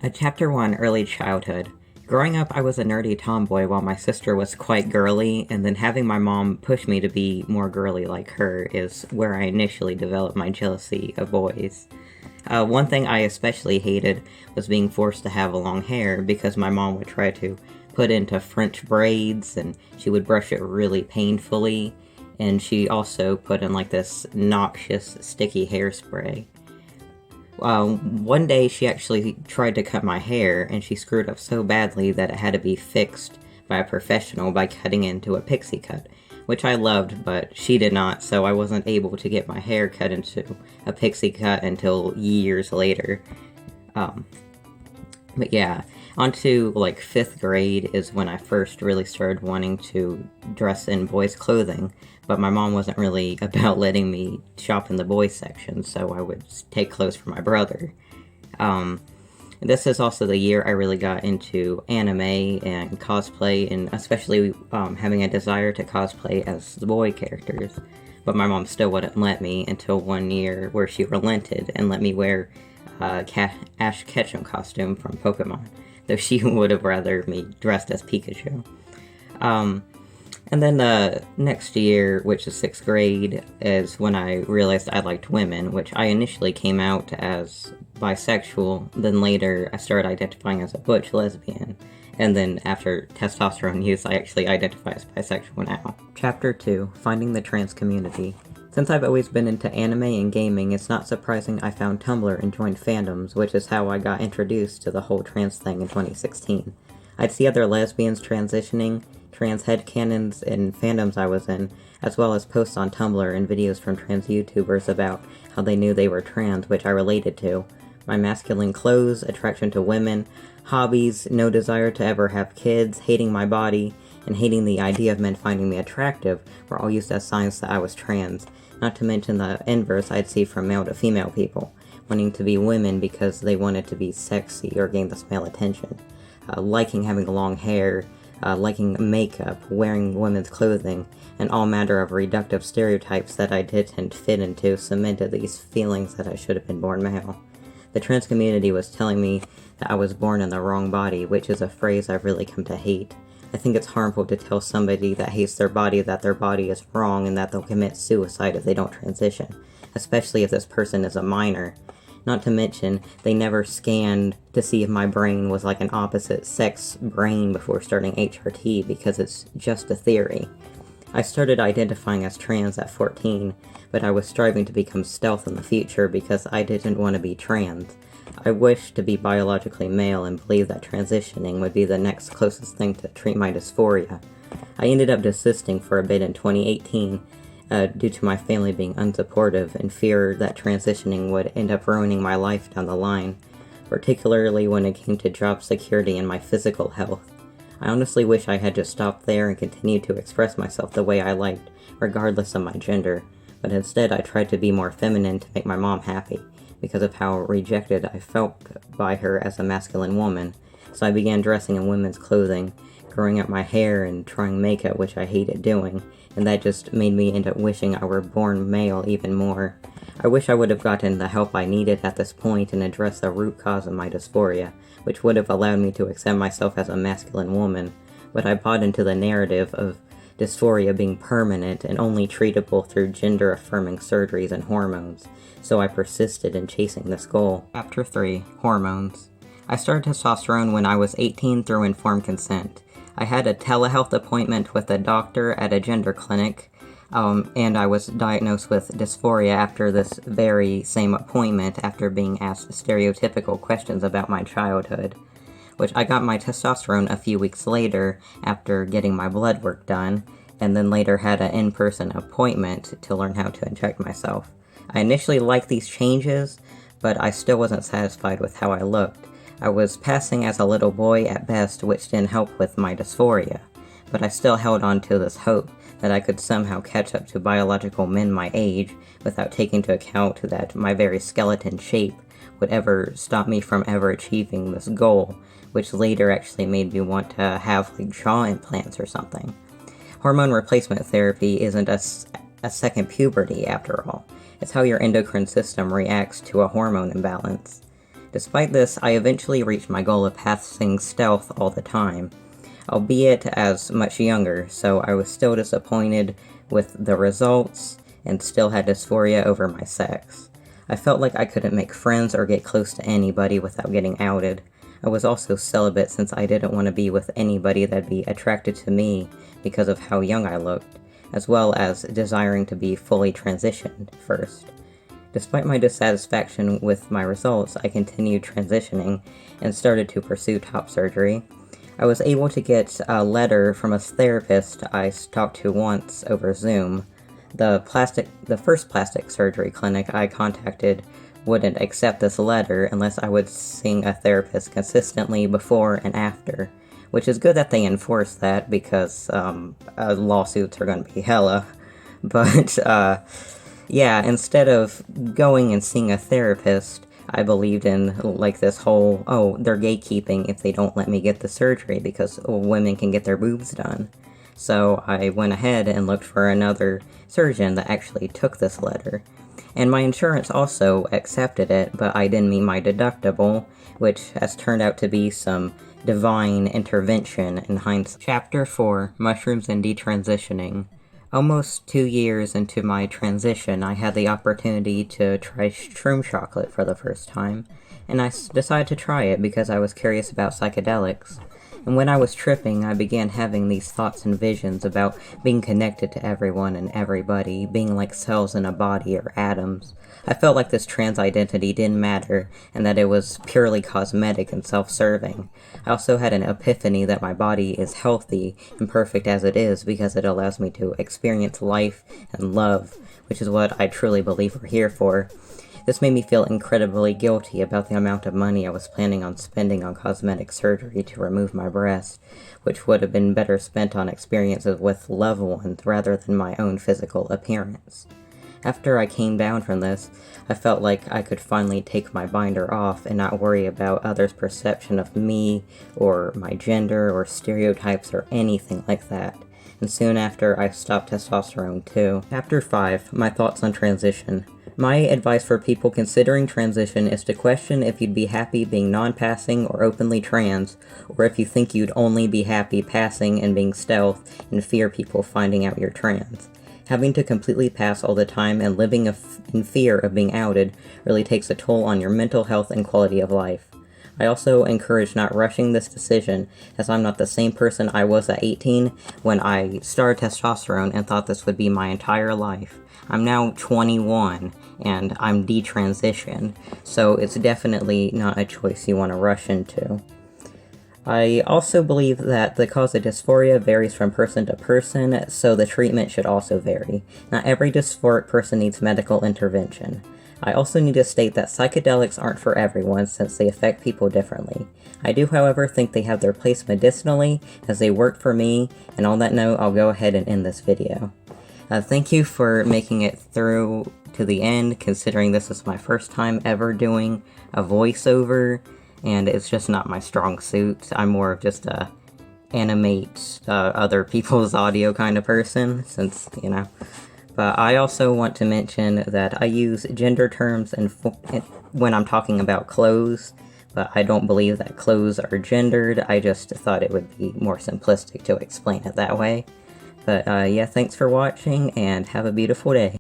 Chapter 1, Early Childhood. Growing up, I was a nerdy tomboy while my sister was quite girly, and then having my mom push me to be more girly like her is where I initially developed my jealousy of boys. One thing I especially hated was being forced to have long hair because my mom would try to put into French braids and she would brush it really painfully, and she also put in like this noxious sticky hairspray. One day she actually tried to cut my hair, and she screwed up so badly that it had to be fixed by a professional by cutting into a pixie cut, which I loved, but she did not, so I wasn't able to get my hair cut into a pixie cut until years later. Um, but yeah, on to like 5th grade is when I first really started wanting to dress in boys' clothing, but my mom wasn't really about letting me shop in the boys section, so I would take clothes for my brother. Um, this is also the year I really got into anime and cosplay, and especially having a desire to cosplay as the boy characters. But my mom still wouldn't let me until one year where she relented and let me wear Ash Ketchum costume from Pokemon, though she would have rather me dressed as Pikachu. And then the next year, which is 6th grade, is when I realized I liked women, which I initially came out as bisexual, then later I started identifying as a butch lesbian, and then after testosterone use, I actually identify as bisexual now. Chapter 2, Finding the Trans Community. Since I've always been into anime and gaming, it's not surprising I found Tumblr and joined fandoms, which is how I got introduced to the whole trans thing in 2016. I'd see other lesbians transitioning, trans headcanons, and fandoms I was in, as well as posts on Tumblr and videos from trans YouTubers about how they knew they were trans, which I related to. My masculine clothes, attraction to women, hobbies, no desire to ever have kids, hating my body, and hating the idea of men finding me attractive were all used as signs that I was trans, not to mention the inverse I'd see from male to female people, wanting to be women because they wanted to be sexy or gain this male attention, liking having long hair, liking makeup, wearing women's clothing, and all manner of reductive stereotypes that I didn't fit into cemented these feelings that I should have been born male. The trans community was telling me that I was born in the wrong body, which is a phrase I've really come to hate. I think it's harmful to tell somebody that hates their body that their body is wrong and that they'll commit suicide if they don't transition, especially if this person is a minor. Not to mention, they never scanned to see if my brain was like an opposite sex brain before starting HRT because it's just a theory. I started identifying as trans at 14, but I was striving to become stealth in the future because I didn't want to be trans. I wished to be biologically male and believed that transitioning would be the next closest thing to treat my dysphoria. I ended up desisting for a bit in 2018 due to my family being unsupportive and fear that transitioning would end up ruining my life down the line, particularly when it came to job security and my physical health. I honestly wish I had just stopped there and continued to express myself the way I liked, regardless of my gender, but instead I tried to be more feminine to make my mom happy, because of how rejected I felt by her as a masculine woman, so I began dressing in women's clothing, growing out my hair and trying makeup, which I hated doing, and that just made me end up wishing I were born male even more. I wish I would have gotten the help I needed at this point and addressed the root cause of my dysphoria, which would have allowed me to accept myself as a masculine woman, but I bought into the narrative of dysphoria being permanent and only treatable through gender-affirming surgeries and hormones, so I persisted in chasing this goal. Chapter 3, Hormones. I started testosterone when I was 18 through informed consent. I had a telehealth appointment with a doctor at a gender clinic, and I was diagnosed with dysphoria after this very same appointment after being asked stereotypical questions about my childhood, which I got my testosterone a few weeks later after getting my blood work done, and then later had an in-person appointment to learn how to inject myself. I initially liked these changes, but I still wasn't satisfied with how I looked. I was passing as a little boy at best, which didn't help with my dysphoria, but I still held on to this hope that I could somehow catch up to biological men my age without taking into account that my very skeleton shape would ever stop me from ever achieving this goal, which later actually made me want to have like jaw implants or something. Hormone replacement therapy isn't a second puberty after all. It's how your endocrine system reacts to a hormone imbalance. Despite this, I eventually reached my goal of passing stealth all the time, albeit as much younger, so I was still disappointed with the results and still had dysphoria over my sex. I felt like I couldn't make friends or get close to anybody without getting outed. I was also celibate since I didn't want to be with anybody that'd be attracted to me because of how young I looked, as well as desiring to be fully transitioned first. Despite my dissatisfaction with my results, I continued transitioning and started to pursue top surgery. I was able to get a letter from a therapist I talked to once over Zoom. The first plastic surgery clinic I contacted wouldn't accept this letter unless I would see a therapist consistently before and after, which is good that they enforce that because lawsuits are going to be hella. But yeah, instead of going and seeing a therapist, I believed in like this whole, oh, they're gatekeeping if they don't let me get the surgery because women can get their boobs done. So I went ahead and looked for another surgeon that actually took this letter. And my insurance also accepted it, but I didn't meet my deductible, which has turned out to be some divine intervention in hindsight. Chapter 4, Mushrooms and Detransitioning. Almost 2 years into my transition, I had the opportunity to try shroom chocolate for the first time, and I decided to try it because I was curious about psychedelics. And when I was tripping, I began having these thoughts and visions about being connected to everyone and everybody, being like cells in a body or atoms. I felt like this trans identity didn't matter, and that it was purely cosmetic and self-serving. I also had an epiphany that my body is healthy and perfect as it is because it allows me to experience life and love, which is what I truly believe we're here for. This made me feel incredibly guilty about the amount of money I was planning on spending on cosmetic surgery to remove my breast, which would have been better spent on experiences with loved ones rather than my own physical appearance. After I came down from this, I felt like I could finally take my binder off and not worry about others' perception of me, or my gender, or stereotypes, or anything like that. And soon after, I stopped testosterone too. Chapter 5, My Thoughts on Transition. My advice for people considering transition is to question if you'd be happy being non-passing or openly trans, or if you think you'd only be happy passing and being stealth and fear people finding out you're trans. Having to completely pass all the time and living in fear of being outed really takes a toll on your mental health and quality of life. I also encourage not rushing this decision, as I'm not the same person I was at 18 when I started testosterone and thought this would be my entire life. I'm now 21, and I'm detransitioned, so it's definitely not a choice you want to rush into. I also believe that the cause of dysphoria varies from person to person, so the treatment should also vary. Not every dysphoric person needs medical intervention. I also need to state that psychedelics aren't for everyone since they affect people differently. I do, however, think they have their place medicinally, as they work for me, and on that note, I'll go ahead and end this video. Thank you for making it through to the end, considering this is my first time ever doing a voiceover, and it's just not my strong suit. I'm more of just a animate other people's audio kind of person, since, you know. But I also want to mention that I use gender terms when I'm talking about clothes, but I don't believe that clothes are gendered. I just thought it would be more simplistic to explain it that way. But yeah, thanks for watching, and have a beautiful day.